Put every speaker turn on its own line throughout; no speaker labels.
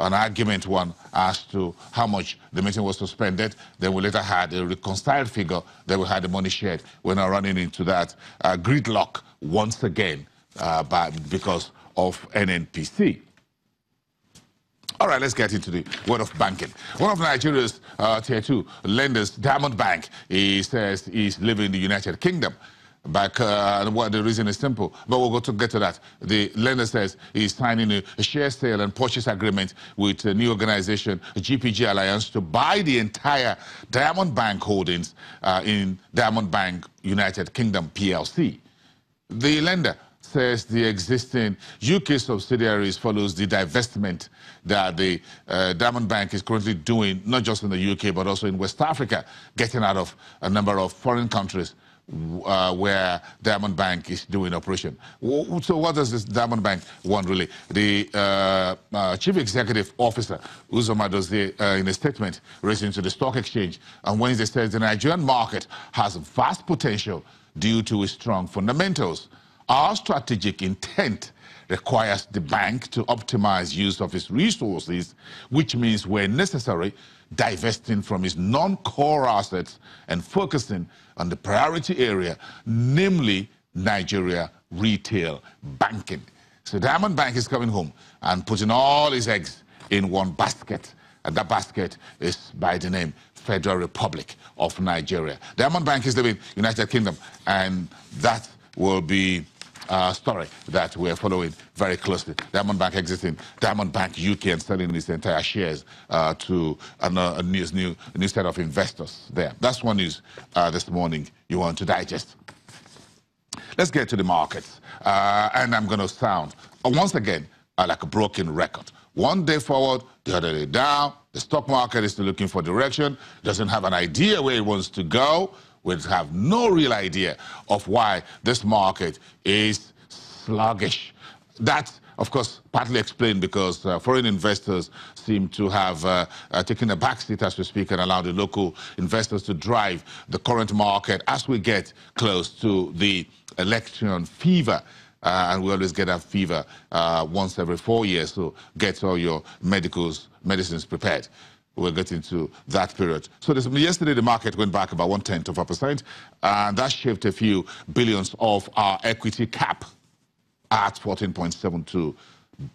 an argument one as to how much the meeting was suspended. Then we later had a reconciled figure. Then we had the money shared. We're now running into that gridlock once again because of NNPC. All right, let's get into the world of banking. One of Nigeria's Tier 2 lenders, Diamond Bank, he says he's living in the United Kingdom. The reason is simple, but we'll get to that. The lender says he's signing a share sale and purchase agreement with a new organization, GPG Alliance, to buy the entire Diamond Bank holdings in Diamond Bank United Kingdom PLC. The lender says the existing UK subsidiaries follows the divestment that the Diamond Bank is currently doing, not just in the UK, but also in West Africa, getting out of a number of foreign countries where Diamond Bank is doing operation. So what does this Diamond Bank want, really? The Chief Executive Officer, Uzoma Dozie, in a statement raising to the stock exchange on Wednesday, says the Nigerian market has vast potential due to its strong fundamentals. Our strategic intent requires the bank to optimize use of its resources, which means, where necessary, divesting from its non-core assets and focusing on the priority area, namely Nigeria retail banking. So Diamond Bank is coming home and putting all his eggs in one basket, and that basket is by the name Federal Republic of Nigeria. Diamond Bank is living United Kingdom, and that will be story that we're following very closely. Diamond Bank exiting Diamond Bank UK and selling its entire shares to a new set of investors there. That's one news this morning you want to digest. Let's get to the markets. And I'm going to sound, once again, like a broken record. One day forward, the other day down. The stock market is still looking for direction, doesn't have an idea where it wants to go. We have no real idea of why this market is sluggish. That's, of course, partly explained because foreign investors seem to have taken a backseat, as we speak, and allowed the local investors to drive the current market as we get close to the election fever. And we always get that fever once every 4 years, so get all your medicines prepared. We'll get into that period. So yesterday, the market went back about 0.1%, and that shaved a few billions off our equity cap at 14.72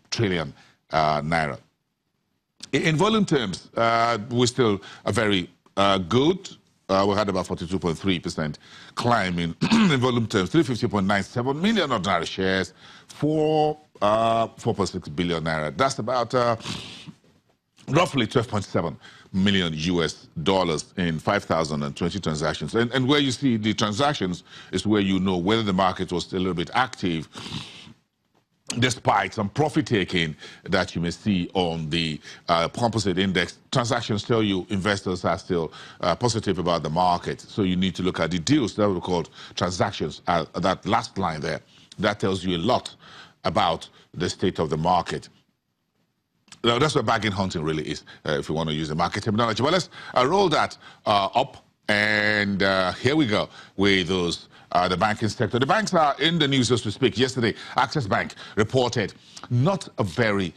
trillion naira. In volume terms, we're still very good. We had about 42.3% climb in volume terms, 350.97 million ordinary shares for 4.6 billion naira. That's about roughly 12.7 million US dollars in 5,020 transactions. And where you see the transactions is where you know whether the market was still a little bit active, despite some profit taking that you may see on the composite index. Transactions tell you investors are still positive about the market. So you need to look at the deals that were called transactions, that last line there. That tells you a lot about the state of the market. Now, that's what bargain hunting really is, if you want to use the market terminology. Well, let's roll that up, and here we go with those, the banking sector. The banks are in the news as we speak. Yesterday, Access Bank reported not a very,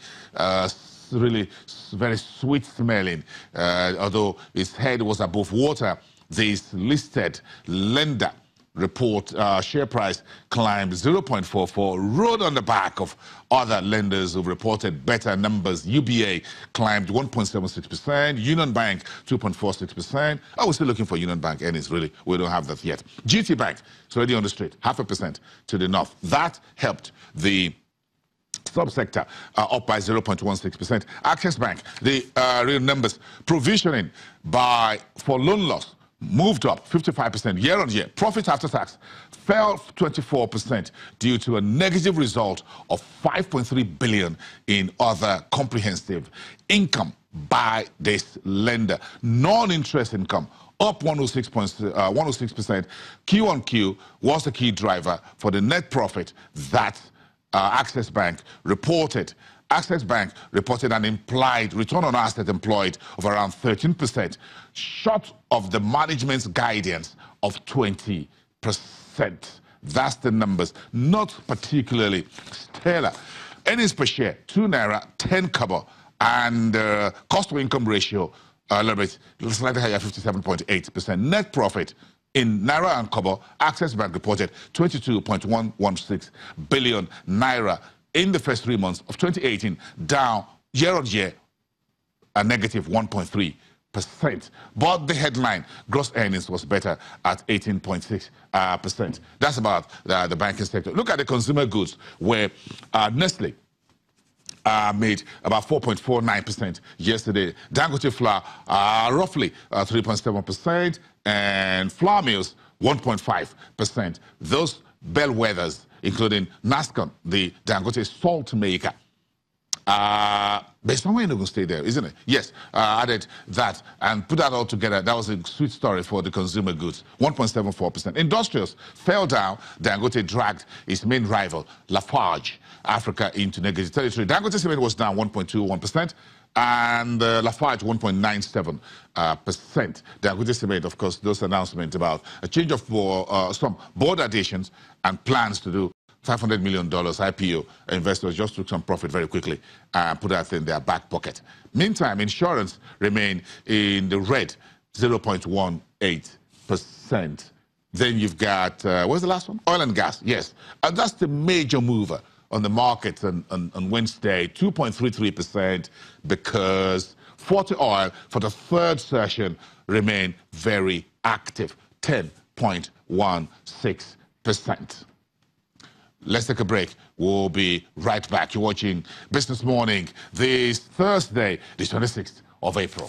really very sweet-smelling, although its head was above water, this listed lender report share price climbed 0.44, rode on the back of other lenders who reported better numbers. UBA climbed 1.76%, Union Bank 2.46%. Oh, we're still looking for Union Bank earnings, really. We don't have that yet. GT Bank, it's already on the street, 0.5% to the north. That helped the subsector up by 0.16%. Access Bank, the real numbers, provisioning for loan loss moved up 55% year on year. Profit after tax fell 24% due to a negative result of 5.3 billion in other comprehensive income by this lender. Non-interest income up 106%. Q on Q was the key driver for the net profit that Access Bank reported. Access Bank reported an implied return on assets employed of around 13%, short of the management's guidance of 20%. That's the numbers, not particularly stellar. Earnings per share, 2 naira 10 kobo And cost-to-income ratio, a little bit, slightly higher, 57.8%. Net profit in Naira and Kobo, Access Bank reported 22.116 billion Naira in the first 3 months of 2018, down year-on-year, a negative 1.3%. But the headline gross earnings was better at 18.6%. That's about the banking sector. Look at the consumer goods, where Nestle made about 4.49% yesterday. Dangote flour, roughly 3.7%, and flour mills, 1.5%. Those bellwethers, including Nascon, the Dangote salt maker, but somewhere in Ogun State there, isn't it? Yes, added that and put that all together. That was a sweet story for the consumer goods, 1.74%. Industrials fell down. Dangote dragged its main rival, Lafarge Africa, into negative territory. Dangote cement was down 1.21%. And Lafarge 1.97%. Dangote cement, of course, those announcements about a change of some board additions and plans to do $500 million IPO. Investors just took some profit very quickly and put that in their back pocket. Meantime, insurance remained in the red, 0.18%. Then you've got, what's the last one? Oil and gas, yes. And that's the major mover on the market on Wednesday, 2.33%, because 40 oil for the third session remained very active, 10.16%. Let's take a break. We'll be right back. You're watching Business Morning this Thursday, the 26th of April.